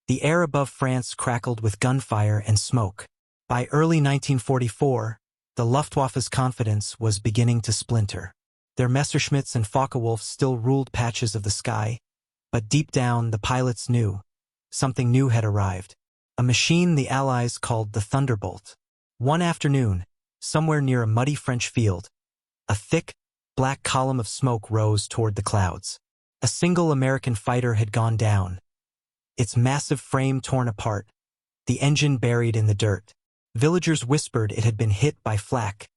The air above France crackled with gunfire and smoke. By early 1944, the Luftwaffe's confidence was beginning to splinter. Their Messerschmitts and Focke-Wulfs still ruled patches of the sky, but deep down the pilots knew something new had arrived. A machine the Allies called the Thunderbolt. One afternoon, somewhere near a muddy French field, a thick, black column of smoke rose toward the clouds. A single American fighter had gone down, its massive frame torn apart, the engine buried in the dirt. Villagers whispered it had been hit by flak.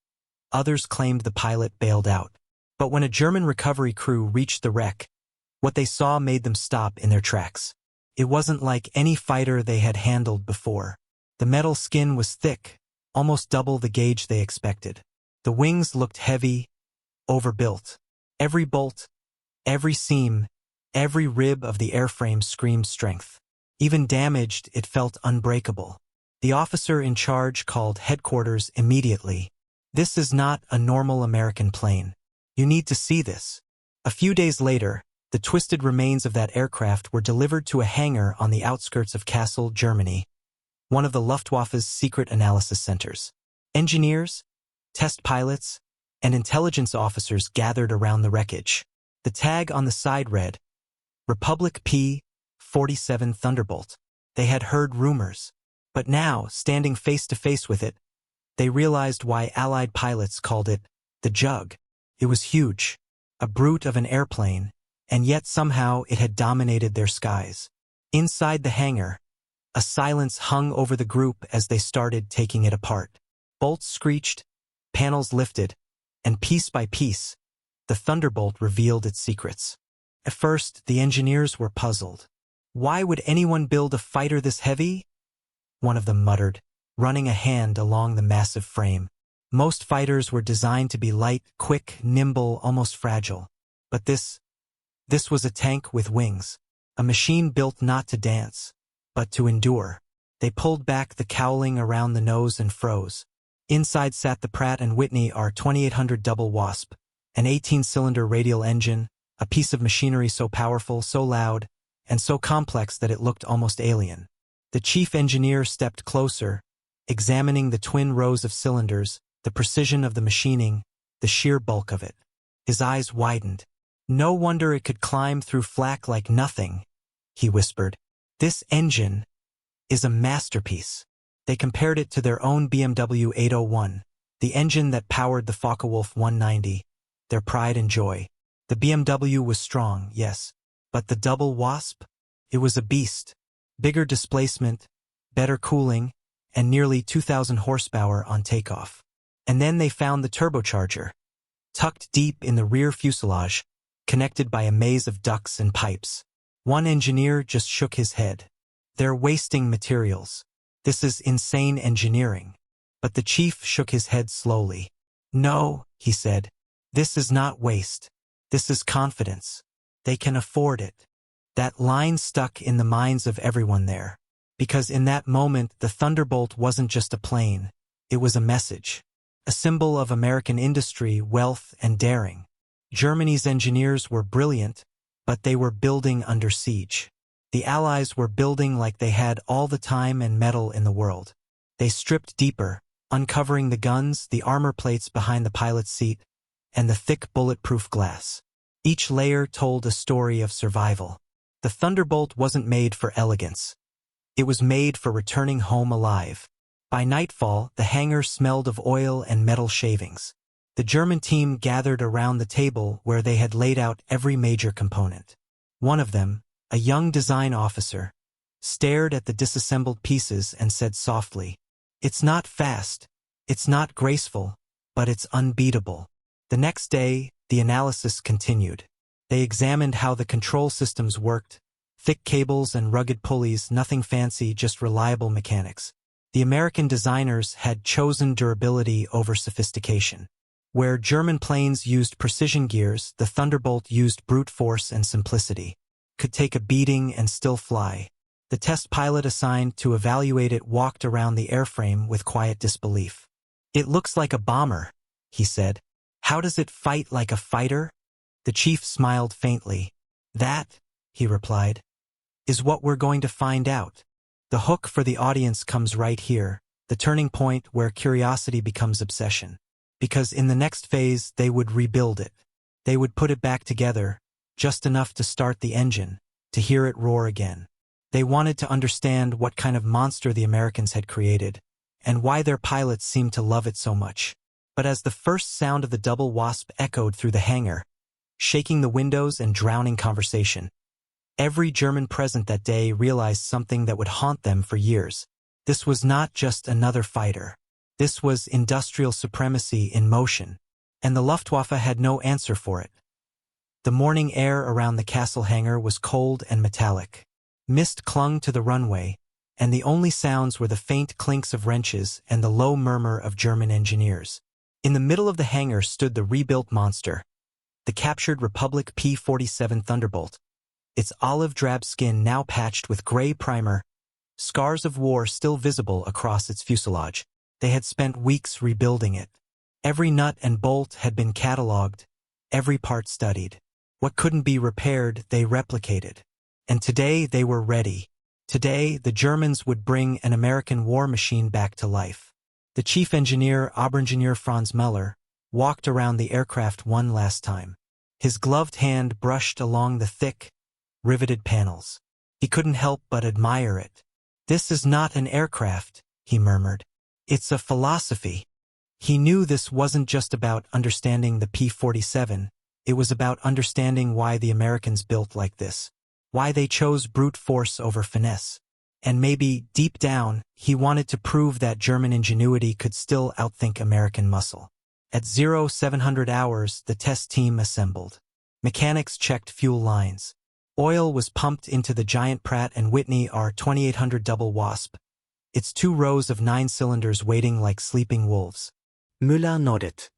Others claimed the pilot bailed out. But when a German recovery crew reached the wreck, what they saw made them stop in their tracks. It wasn't like any fighter they had handled before. The metal skin was thick, almost double the gauge they expected. The wings looked heavy, overbuilt. Every bolt, every seam, every rib of the airframe screamed strength. Even damaged, it felt unbreakable. The officer in charge called headquarters immediately. "This is not a normal American plane. You need to see this." A few days later, the twisted remains of that aircraft were delivered to a hangar on the outskirts of Kassel, Germany, one of the Luftwaffe's secret analysis centers. Engineers, test pilots, and intelligence officers gathered around the wreckage. The tag on the side read, Republic P-47 Thunderbolt. They had heard rumors, but now, standing face to face with it, they realized why Allied pilots called it the Jug. It was huge, a brute of an airplane, and yet somehow it had dominated their skies. Inside the hangar, a silence hung over the group as they started taking it apart. Bolts screeched, panels lifted, and piece by piece, the Thunderbolt revealed its secrets. At first, the engineers were puzzled. "Why would anyone build a fighter this heavy?" one of them muttered, running a hand along the massive frame. Most fighters were designed to be light, quick, nimble, almost fragile. But this was a tank with wings, a machine built not to dance, but to endure. They pulled back the cowling around the nose and froze. Inside sat the Pratt & Whitney R-2800 Double Wasp, an 18-cylinder radial engine, a piece of machinery so powerful, so loud, and so complex that it looked almost alien. The chief engineer stepped closer, examining the twin rows of cylinders, the precision of the machining, the sheer bulk of it. His eyes widened. "No wonder it could climb through flak like nothing," he whispered. "This engine is a masterpiece." They compared it to their own BMW 801, the engine that powered the Focke-Wulf 190, their pride and joy. The BMW was strong, yes, but the Double Wasp? It was a beast. Bigger displacement, better cooling, and nearly 2,000 horsepower on takeoff. And then they found the turbocharger, tucked deep in the rear fuselage, connected by a maze of ducts and pipes. One engineer just shook his head. "They're wasting materials. This is insane engineering." But the chief shook his head slowly. "No," he said, "this is not waste. This is confidence. They can afford it." That line stuck in the minds of everyone there. Because in that moment, the Thunderbolt wasn't just a plane. It was a message. A symbol of American industry, wealth, and daring. Germany's engineers were brilliant, but they were building under siege. The Allies were building like they had all the time and metal in the world. They stripped deeper, uncovering the guns, the armor plates behind the pilot's seat, and the thick bulletproof glass. Each layer told a story of survival. The Thunderbolt wasn't made for elegance. It was made for returning home alive. By nightfall, the hangar smelled of oil and metal shavings. The German team gathered around the table where they had laid out every major component. One of them, a young design officer, stared at the disassembled pieces and said softly, "It's not fast, it's not graceful, but it's unbeatable." The next day, the analysis continued. They examined how the control systems worked, thick cables and rugged pulleys, nothing fancy, just reliable mechanics. The American designers had chosen durability over sophistication. Where German planes used precision gears, the Thunderbolt used brute force and simplicity. Could take a beating and still fly. The test pilot assigned to evaluate it walked around the airframe with quiet disbelief. "It looks like a bomber," he said. "How does it fight like a fighter?" The chief smiled faintly. "That," he replied, is what we're going to find out. The hook for the audience comes right here, the turning point where curiosity becomes obsession. Because in the next phase, they would rebuild it. They would put it back together, just enough to start the engine, to hear it roar again. They wanted to understand what kind of monster the Americans had created, and why their pilots seemed to love it so much. But as the first sound of the Double Wasp echoed through the hangar, shaking the windows and drowning conversation, every German present that day realized something that would haunt them for years. This was not just another fighter. This was industrial supremacy in motion, and the Luftwaffe had no answer for it. The morning air around the Kassel hangar was cold and metallic. Mist clung to the runway, and the only sounds were the faint clinks of wrenches and the low murmur of German engineers. In the middle of the hangar stood the rebuilt monster, the captured Republic P-47 Thunderbolt, its olive-drab skin now patched with gray primer, scars of war still visible across its fuselage. They had spent weeks rebuilding it. Every nut and bolt had been catalogued, every part studied. What couldn't be repaired, they replicated. And today they were ready. Today, the Germans would bring an American war machine back to life. The chief engineer, Oberingenieur Franz Müller, walked around the aircraft one last time. His gloved hand brushed along the thick, riveted panels. He couldn't help but admire it. "This is not an aircraft," he murmured. "It's a philosophy." He knew this wasn't just about understanding the P-47, it was about understanding why the Americans built like this. Why they chose brute force over finesse. And maybe, deep down, he wanted to prove that German ingenuity could still outthink American muscle. At 0700 hours, the test team assembled. Mechanics checked fuel lines. Oil was pumped into the giant Pratt & Whitney R-2800 Double Wasp, its 2 rows of 9 cylinders waiting like sleeping wolves. Müller nodded.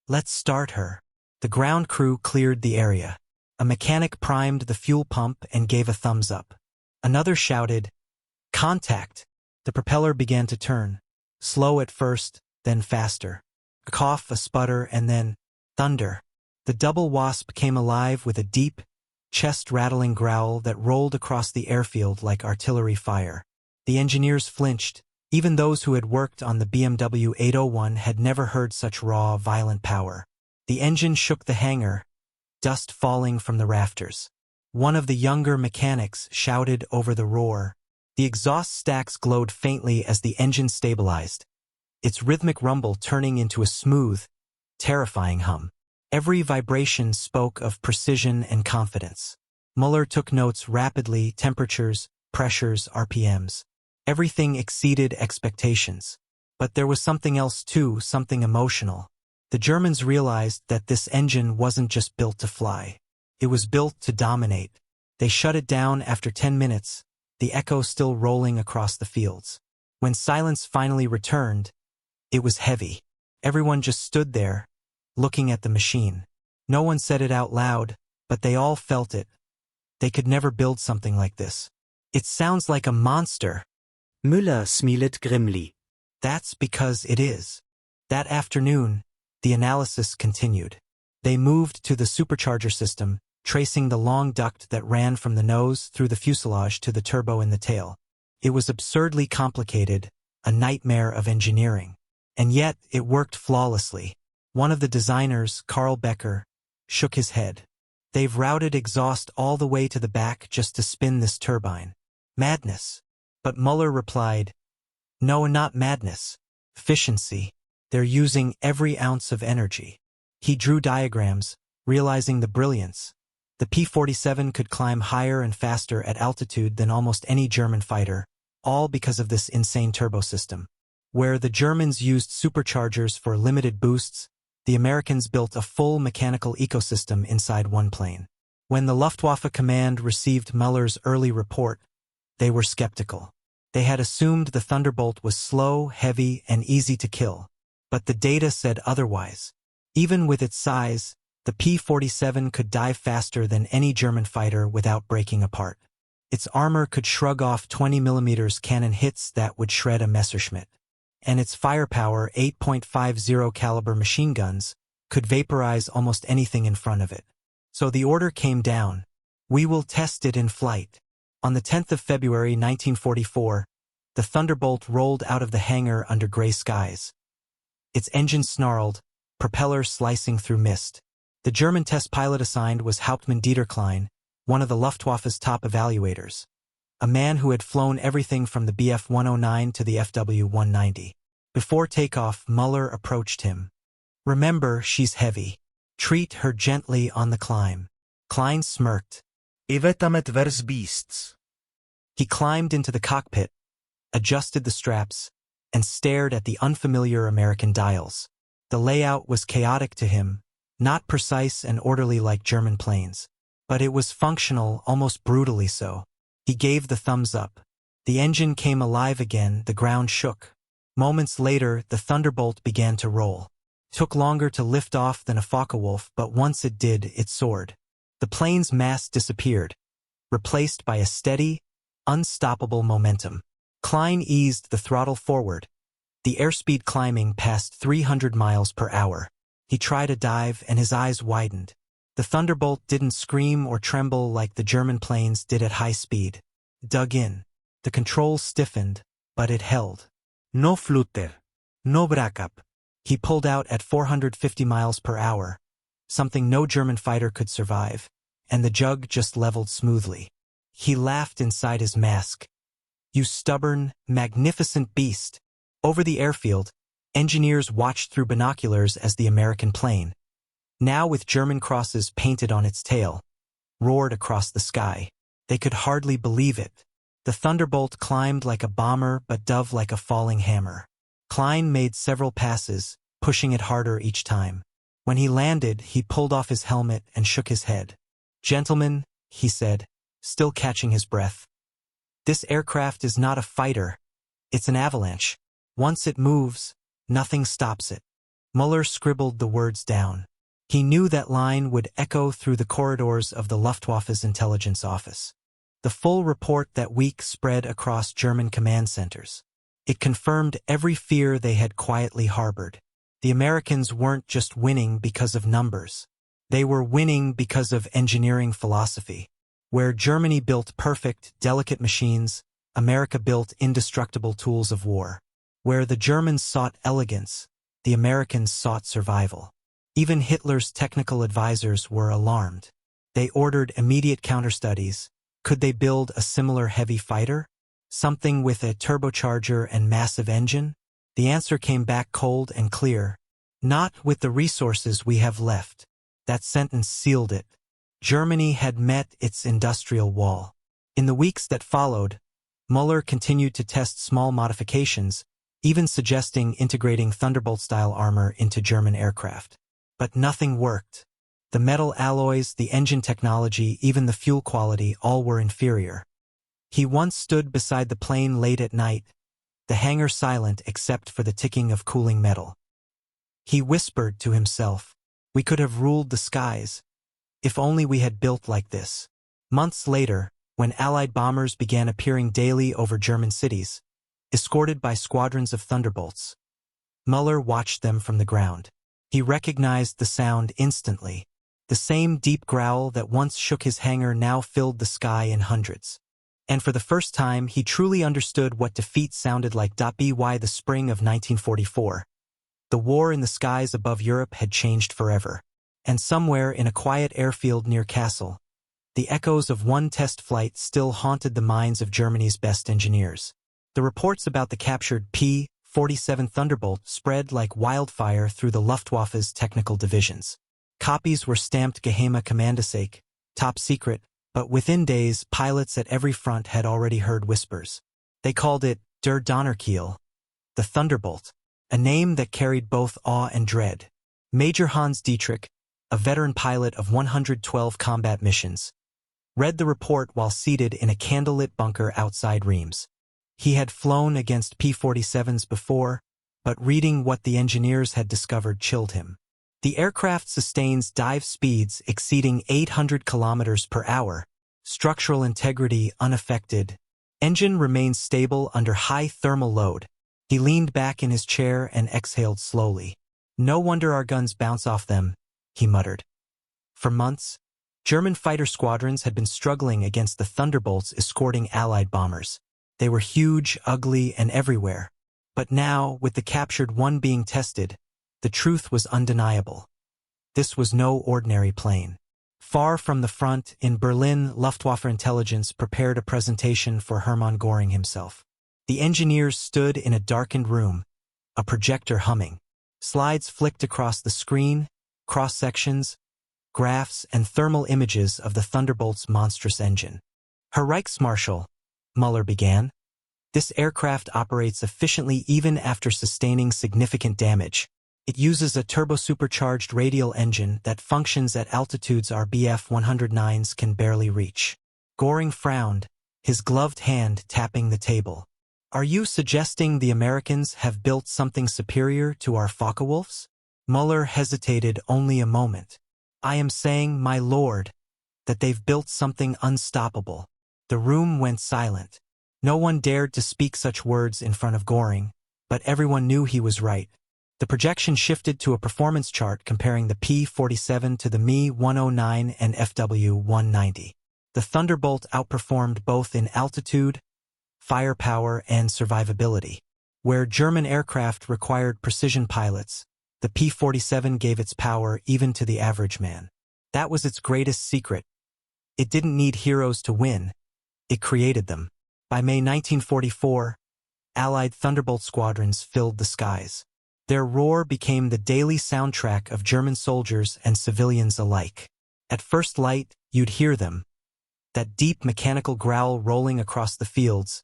"Let's start her." The ground crew cleared the area. A mechanic primed the fuel pump and gave a thumbs up. Another shouted, "Contact!" The propeller began to turn. Slow at first, then faster. A cough, a sputter, and then thunder. The Double Wasp came alive with a deep, chest-rattling growl that rolled across the airfield like artillery fire. The engineers flinched. Even those who had worked on the BMW 801 had never heard such raw, violent power. The engine shook the hangar, dust falling from the rafters. One of the younger mechanics shouted over the roar. The exhaust stacks glowed faintly as the engine stabilized, its rhythmic rumble turning into a smooth, terrifying hum. Every vibration spoke of precision and confidence. Müller took notes rapidly: temperatures, pressures, RPMs. Everything exceeded expectations. But there was something else too, something emotional. The Germans realized that this engine wasn't just built to fly. It was built to dominate. They shut it down after 10 minutes, the echo still rolling across the fields. When silence finally returned, it was heavy. Everyone just stood there, looking at the machine. No one said it out loud, but they all felt it. They could never build something like this. "It sounds like a monster." Müller smiled grimly. "That's because it is." That afternoon, the analysis continued. They moved to the supercharger system, tracing the long duct that ran from the nose through the fuselage to the turbo in the tail. It was absurdly complicated, a nightmare of engineering. And yet, it worked flawlessly. One of the designers, Carl Becker, shook his head. "They've routed exhaust all the way to the back just to spin this turbine. Madness." But Müller replied, "No, not madness. Efficiency. They're using every ounce of energy." He drew diagrams, realizing the brilliance. The P-47 could climb higher and faster at altitude than almost any German fighter, all because of this insane turbo system. Where the Germans used superchargers for limited boosts, the Americans built a full mechanical ecosystem inside one plane. When the Luftwaffe command received Müller's early report, they were skeptical. They had assumed the Thunderbolt was slow, heavy, and easy to kill. But the data said otherwise. Even with its size, the P-47 could dive faster than any German fighter without breaking apart. Its armor could shrug off 20mm cannon hits that would shred a Messerschmitt. And its firepower, 8.50 caliber machine guns, could vaporize almost anything in front of it. So the order came down: "We will test it in flight." On the 10th of February 1944, the Thunderbolt rolled out of the hangar under gray skies. Its engine snarled, propeller slicing through mist. The German test pilot assigned was Hauptmann Dieter Klein, one of the Luftwaffe's top evaluators, a man who had flown everything from the Bf-109 to the FW-190. Before takeoff, Muller approached him. "Remember, she's heavy. Treat her gently on the climb." Klein smirked. Evitamet vers beasts. He climbed into the cockpit, adjusted the straps, and stared at the unfamiliar American dials. The layout was chaotic to him, not precise and orderly like German planes. But it was functional, almost brutally so. He gave the thumbs up. The engine came alive again, the ground shook. Moments later, the Thunderbolt began to roll. Took longer to lift off than a Focke-Wulf, but once it did, it soared. The plane's mass disappeared, replaced by a steady, unstoppable momentum. Klein eased the throttle forward. The airspeed climbing passed 300 miles per hour. He tried a dive and his eyes widened. The Thunderbolt didn't scream or tremble like the German planes did at high speed. Dug in. The controls stiffened, but it held. No flutter. No backup. He pulled out at 450 miles per hour, something no German fighter could survive, and the jug just leveled smoothly. He laughed inside his mask. "You stubborn, magnificent beast." Over the airfield, engineers watched through binoculars as the American plane, now with German crosses painted on its tail, roared across the sky. They could hardly believe it. The Thunderbolt climbed like a bomber but dove like a falling hammer. Klein made several passes, pushing it harder each time. When he landed, he pulled off his helmet and shook his head. "Gentlemen," he said, still catching his breath, "this aircraft is not a fighter. It's an avalanche. Once it moves, nothing stops it." Muller scribbled the words down. He knew that line would echo through the corridors of the Luftwaffe's intelligence office. The full report that week spread across German command centers. It confirmed every fear they had quietly harbored. The Americans weren't just winning because of numbers. They were winning because of engineering philosophy. Where Germany built perfect, delicate machines, America built indestructible tools of war. Where the Germans sought elegance, the Americans sought survival. Even Hitler's technical advisors were alarmed. They ordered immediate counterstudies. Could they build a similar heavy fighter? Something with a turbocharger and massive engine? The answer came back cold and clear. "Not with the resources we have left." That sentence sealed it. Germany had met its industrial wall. In the weeks that followed, Muller continued to test small modifications, even suggesting integrating Thunderbolt-style armor into German aircraft. But nothing worked. The metal alloys, the engine technology, even the fuel quality, all were inferior. He once stood beside the plane late at night, the hangar silent except for the ticking of cooling metal. He whispered to himself, "We could have ruled the skies. If only we had built like this." Months later, when Allied bombers began appearing daily over German cities, escorted by squadrons of Thunderbolts, Muller watched them from the ground. He recognized the sound instantly. The same deep growl that once shook his hangar now filled the sky in hundreds. And for the first time, he truly understood what defeat sounded like. By the spring of 1944, the war in the skies above Europe had changed forever. And somewhere in a quiet airfield near Kassel, the echoes of one test flight still haunted the minds of Germany's best engineers. The reports about the captured P-47 Thunderbolt spread like wildfire through the Luftwaffe's technical divisions. Copies were stamped Geheime Kommandosake, top secret, but within days, pilots at every front had already heard whispers. They called it Der Donnerkeil, the Thunderbolt, a name that carried both awe and dread. Major Hans Dietrich, a veteran pilot of 112 combat missions, read the report while seated in a candlelit bunker outside Reims. He had flown against P-47s before, but reading what the engineers had discovered chilled him. The aircraft sustains dive speeds exceeding 800 kilometers per hour, structural integrity unaffected, engine remains stable under high thermal load. He leaned back in his chair and exhaled slowly. "No wonder our guns bounce off them," he muttered. For months, German fighter squadrons had been struggling against the Thunderbolts escorting Allied bombers. They were huge, ugly, and everywhere. But now, with the captured one being tested, the truth was undeniable. This was no ordinary plane. Far from the front, in Berlin, Luftwaffe intelligence prepared a presentation for Hermann Göring himself. The engineers stood in a darkened room, a projector humming. Slides flicked across the screen, cross-sections, graphs, and thermal images of the Thunderbolt's monstrous engine. Herr Reichsmarschall, Muller began, this aircraft operates efficiently even after sustaining significant damage. It uses a turbo-supercharged radial engine that functions at altitudes our Bf-109s can barely reach. Göring frowned, his gloved hand tapping the table. Are you suggesting the Americans have built something superior to our Focke-Wulfs? Muller hesitated only a moment. I am saying, my lord, that they've built something unstoppable. The room went silent. No one dared to speak such words in front of Göring, but everyone knew he was right. The projection shifted to a performance chart comparing the P-47 to the Me-109 and FW-190. The Thunderbolt outperformed both in altitude, firepower, and survivability. Where German aircraft required precision pilots, the P-47 gave its power even to the average man. That was its greatest secret. It didn't need heroes to win. It created them. By May 1944, Allied Thunderbolt squadrons filled the skies. Their roar became the daily soundtrack of German soldiers and civilians alike. At first light, you'd hear them. That deep mechanical growl rolling across the fields,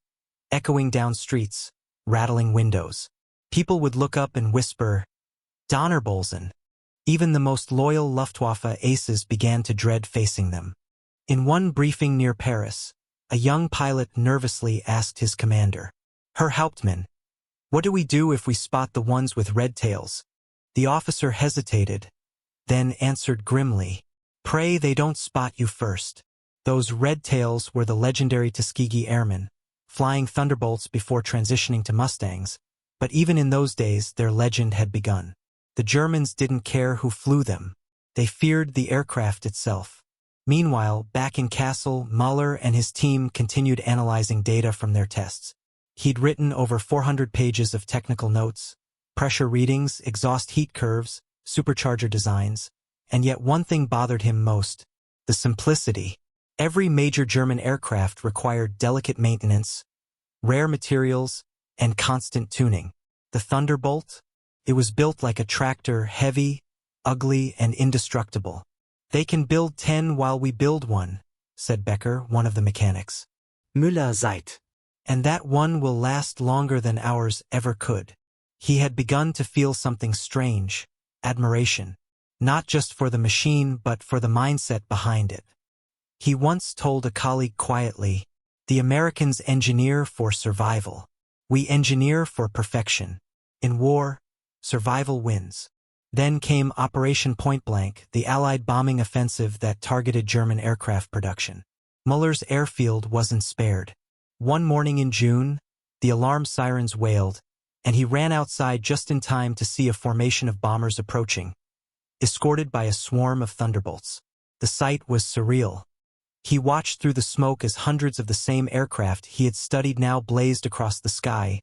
echoing down streets, rattling windows. People would look up and whisper, Donnerbolzen. Even the most loyal Luftwaffe aces began to dread facing them. In one briefing near Paris, a young pilot nervously asked his commander, Herr Hauptmann, what do we do if we spot the ones with red tails? The officer hesitated, then answered grimly, Pray they don't spot you first. Those red tails were the legendary Tuskegee Airmen, flying Thunderbolts before transitioning to Mustangs, but even in those days their legend had begun. The Germans didn't care who flew them. They feared the aircraft itself. Meanwhile, back in Kassel, Muller and his team continued analyzing data from their tests. He'd written over 400 pages of technical notes, pressure readings, exhaust heat curves, supercharger designs, and yet one thing bothered him most, the simplicity. Every major German aircraft required delicate maintenance, rare materials, and constant tuning. The Thunderbolt? It was built like a tractor, heavy, ugly, and indestructible. They can build 10 while we build one, said Becker, one of the mechanics. Müller seid. And that one will last longer than ours ever could. He had begun to feel something strange, admiration, not just for the machine but for the mindset behind it. He once told a colleague quietly, the Americans engineer for survival. We engineer for perfection. In war, survival wins. Then came Operation Point Blank, the Allied bombing offensive that targeted German aircraft production. Muller's airfield wasn't spared. One morning in June, the alarm sirens wailed, and he ran outside just in time to see a formation of bombers approaching, escorted by a swarm of Thunderbolts. The sight was surreal. He watched through the smoke as hundreds of the same aircraft he had studied now blazed across the sky,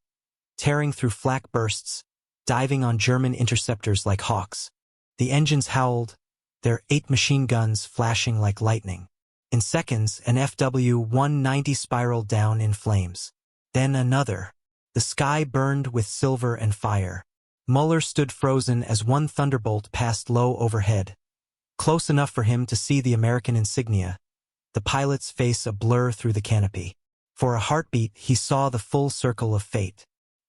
tearing through flak bursts, diving on German interceptors like hawks. The engines howled, their 8 machine guns flashing like lightning. In seconds, an FW-190 spiraled down in flames. Then another. The sky burned with silver and fire. Muller stood frozen as one Thunderbolt passed low overhead, close enough for him to see the American insignia, the pilot's face a blur through the canopy. For a heartbeat, he saw the full circle of fate.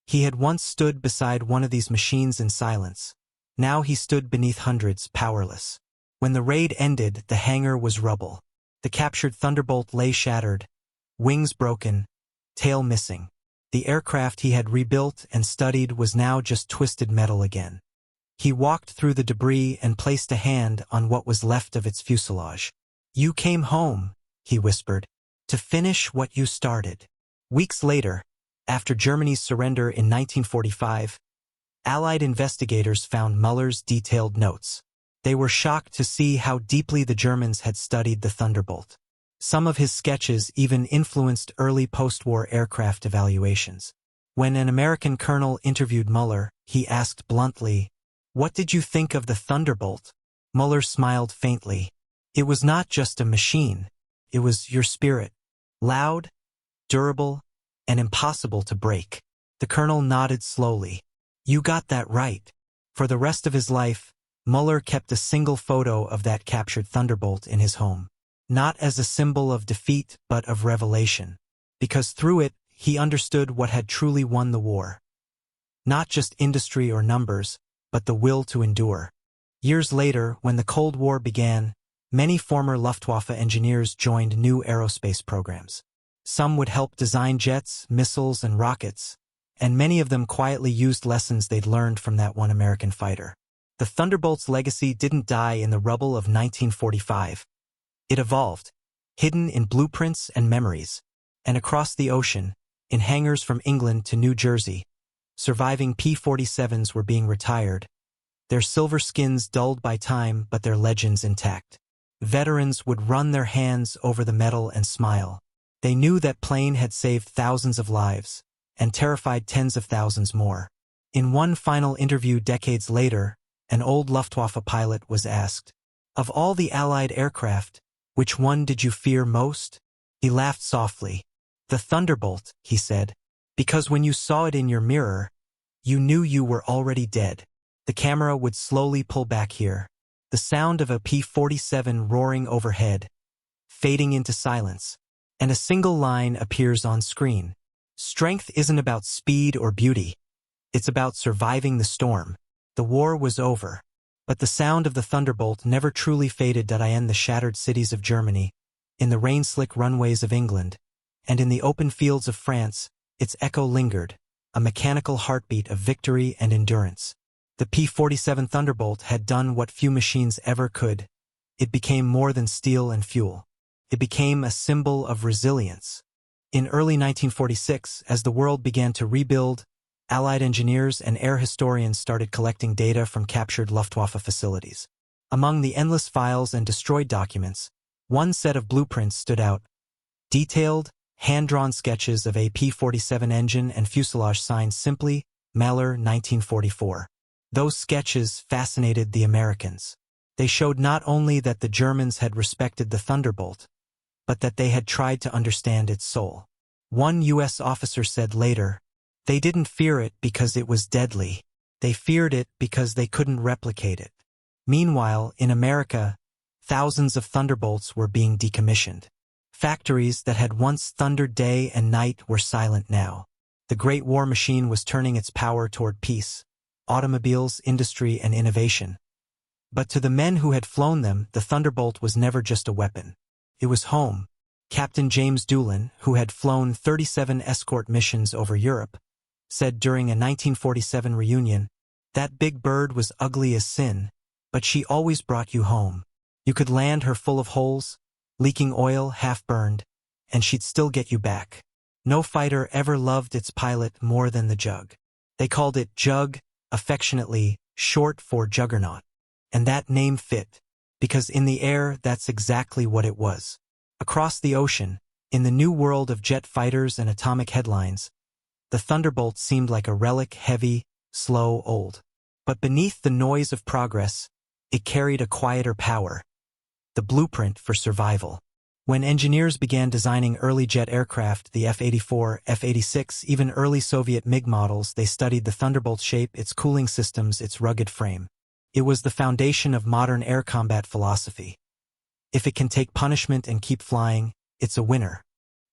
He had once stood beside one of these machines in silence. Now he stood beneath hundreds, powerless. When the raid ended, the hangar was rubble. The captured Thunderbolt lay shattered, wings broken, tail missing. The aircraft he had rebuilt and studied was now just twisted metal again. He walked through the debris and placed a hand on what was left of its fuselage. You came home, he whispered, to finish what you started. Weeks later, after Germany's surrender in 1945, Allied investigators found Muller's detailed notes. They were shocked to see how deeply the Germans had studied the Thunderbolt. Some of his sketches even influenced early post-war aircraft evaluations. When an American colonel interviewed Muller, he asked bluntly, "What did you think of the Thunderbolt?" Muller smiled faintly. "It was not just a machine. It was your spirit. Loud, durable, and impossible to break." The colonel nodded slowly. "You got that right." For the rest of his life, Muller kept a single photo of that captured Thunderbolt in his home. Not as a symbol of defeat, but of revelation. Because through it, he understood what had truly won the war. Not just industry or numbers, but the will to endure. Years later, when the Cold War began, many former Luftwaffe engineers joined new aerospace programs. Some would help design jets, missiles, and rockets, and many of them quietly used lessons they'd learned from that one American fighter. The Thunderbolt's legacy didn't die in the rubble of 1945. It evolved, hidden in blueprints and memories, and across the ocean, in hangars from England to New Jersey, surviving P-47s were being retired, their silver skins dulled by time but their legends intact. Veterans would run their hands over the metal and smile. They knew that plane had saved thousands of lives, and terrified tens of thousands more. In one final interview decades later, an old Luftwaffe pilot was asked, "Of all the Allied aircraft, which one did you fear most?" He laughed softly. "The Thunderbolt," he said, "because when you saw it in your mirror, you knew you were already dead." The camera would slowly pull back here, the sound of a P-47 roaring overhead, fading into silence, and a single line appears on screen. Strength isn't about speed or beauty. It's about surviving the storm. The war was over, but the sound of the Thunderbolt never truly faded in the shattered cities of Germany, in the rain-slick runways of England, and in the open fields of France. Its echo lingered, a mechanical heartbeat of victory and endurance. The P-47 Thunderbolt had done what few machines ever could. It became more than steel and fuel. It became a symbol of resilience. In early 1946, as the world began to rebuild, Allied engineers and air historians started collecting data from captured Luftwaffe facilities. Among the endless files and destroyed documents, one set of blueprints stood out. Detailed, hand-drawn sketches of a P-47 engine and fuselage signed simply, Mahler 1944. Those sketches fascinated the Americans. They showed not only that the Germans had respected the Thunderbolt, but that they had tried to understand its soul. One U.S. officer said later, "They didn't fear it because it was deadly. They feared it because they couldn't replicate it." Meanwhile, in America, thousands of Thunderbolts were being decommissioned. Factories that had once thundered day and night were silent now. The Great War Machine was turning its power toward peace, automobiles, industry, and innovation. But to the men who had flown them, the Thunderbolt was never just a weapon. It was home. Captain James Doolin, who had flown 37 escort missions over Europe, said during a 1947 reunion, "That big bird was ugly as sin, but she always brought you home. You could land her full of holes, leaking oil, half-burned, and she'd still get you back." No fighter ever loved its pilot more than the Jug. They called it Jug, affectionately, short for Juggernaut. And that name fit, because in the air, that's exactly what it was. Across the ocean, in the new world of jet fighters and atomic headlines, the Thunderbolt seemed like a relic, heavy, slow, old. But beneath the noise of progress, it carried a quieter power, the blueprint for survival. When engineers began designing early jet aircraft, the F-84, F-86, even early Soviet MiG models, they studied the Thunderbolt's shape, its cooling systems, its rugged frame. It was the foundation of modern air combat philosophy. If it can take punishment and keep flying, it's a winner.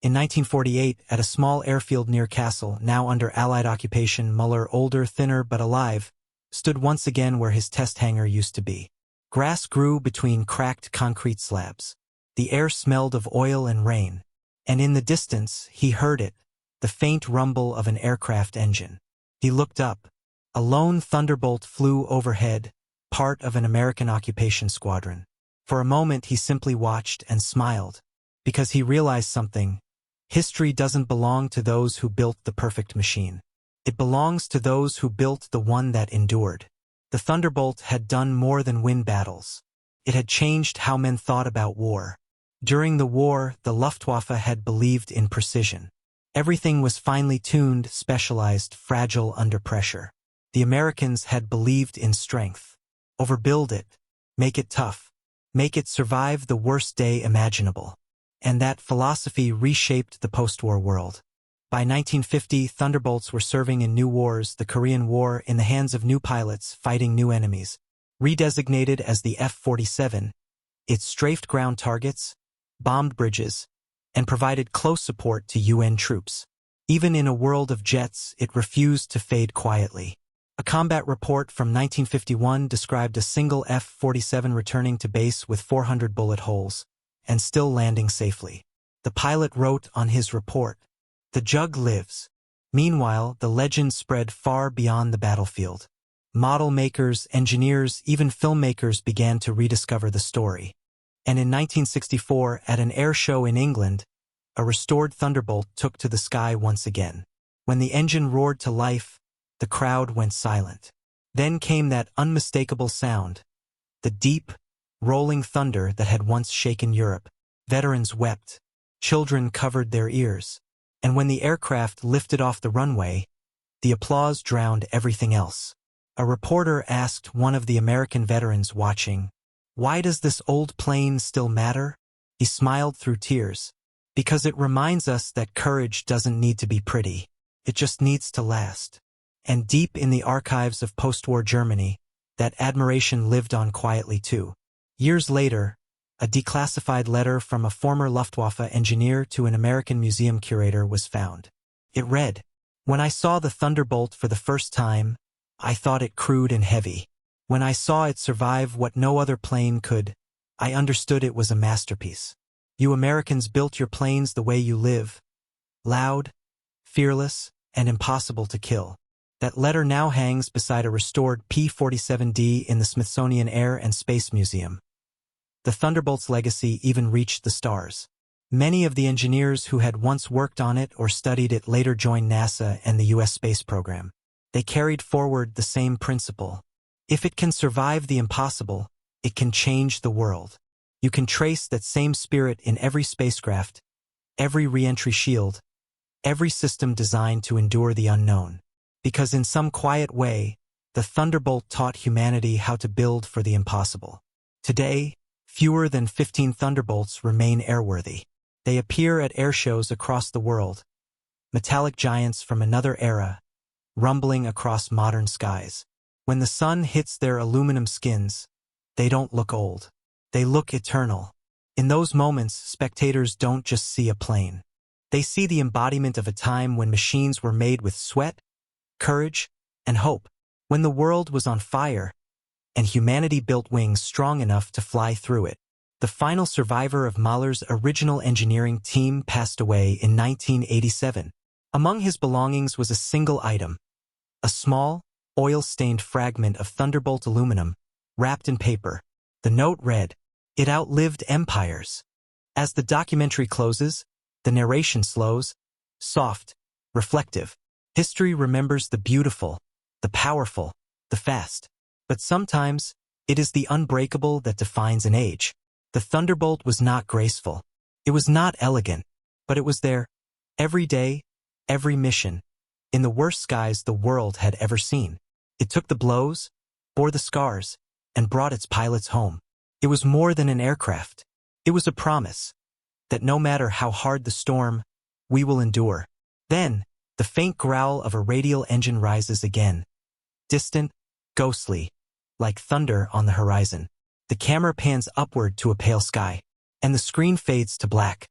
In 1948, at a small airfield near Kassel, now under Allied occupation, Muller, older, thinner but alive, stood once again where his test hangar used to be. Grass grew between cracked concrete slabs. The air smelled of oil and rain, and in the distance, he heard it, the faint rumble of an aircraft engine. He looked up. A lone Thunderbolt flew overhead, part of an American occupation squadron. For a moment, he simply watched and smiled, because he realized something. History doesn't belong to those who built the perfect machine. It belongs to those who built the one that endured. The Thunderbolt had done more than win battles. It had changed how men thought about war. During the war, the Luftwaffe had believed in precision. Everything was finely tuned, specialized, fragile under pressure. The Americans had believed in strength. Overbuild it. Make it tough. Make it survive the worst day imaginable. And that philosophy reshaped the post-war world. By 1950, Thunderbolts were serving in new wars, the Korean War, in the hands of new pilots fighting new enemies. Redesignated as the F-47, it strafed ground targets, bombed bridges, and provided close support to UN troops. Even in a world of jets, it refused to fade quietly. A combat report from 1951 described a single F-47 returning to base with 400 bullet holes, and still landing safely. The pilot wrote on his report, "The Jug lives." Meanwhile, the legend spread far beyond the battlefield. Model makers, engineers, even filmmakers began to rediscover the story. And in 1964, at an air show in England, a restored Thunderbolt took to the sky once again. When the engine roared to life, the crowd went silent. Then came that unmistakable sound, the deep, rolling thunder that had once shaken Europe. Veterans wept. Children covered their ears. And when the aircraft lifted off the runway, the applause drowned everything else. A reporter asked one of the American veterans watching, "Why does this old plane still matter?" He smiled through tears. "Because it reminds us that courage doesn't need to be pretty. It just needs to last." And deep in the archives of post-war Germany, that admiration lived on quietly too. Years later, a declassified letter from a former Luftwaffe engineer to an American museum curator was found. It read, "When I saw the Thunderbolt for the first time, I thought it crude and heavy. When I saw it survive what no other plane could, I understood it was a masterpiece. You Americans built your planes the way you live. Loud, fearless, and impossible to kill." That letter now hangs beside a restored P-47D in the Smithsonian Air and Space Museum. The Thunderbolt's legacy even reached the stars. Many of the engineers who had once worked on it or studied it later joined NASA and the U.S. space program. They carried forward the same principle. If it can survive the impossible, it can change the world. You can trace that same spirit in every spacecraft, every re-entry shield, every system designed to endure the unknown. Because in some quiet way, the Thunderbolt taught humanity how to build for the impossible. Today, fewer than 15 Thunderbolts remain airworthy. They appear at air shows across the world, metallic giants from another era, rumbling across modern skies. When the sun hits their aluminum skins, they don't look old. They look eternal. In those moments, spectators don't just see a plane. They see the embodiment of a time when machines were made with sweat, courage, and hope. When the world was on fire, and humanity built wings strong enough to fly through it. The final survivor of Mahler's original engineering team passed away in 1987. Among his belongings was a single item, a small, oil-stained fragment of Thunderbolt aluminum, wrapped in paper. The note read, "It outlived empires." As the documentary closes, the narration slows, soft, reflective. History remembers the beautiful, the powerful, the fast. But sometimes, it is the unbreakable that defines an age. The Thunderbolt was not graceful. It was not elegant. But it was there, every day, every mission, in the worst skies the world had ever seen. It took the blows, bore the scars, and brought its pilots home. It was more than an aircraft. It was a promise that no matter how hard the storm, we will endure. Then, the faint growl of a radial engine rises again. Distant, ghostly, like thunder on the horizon. The camera pans upward to a pale sky, and the screen fades to black.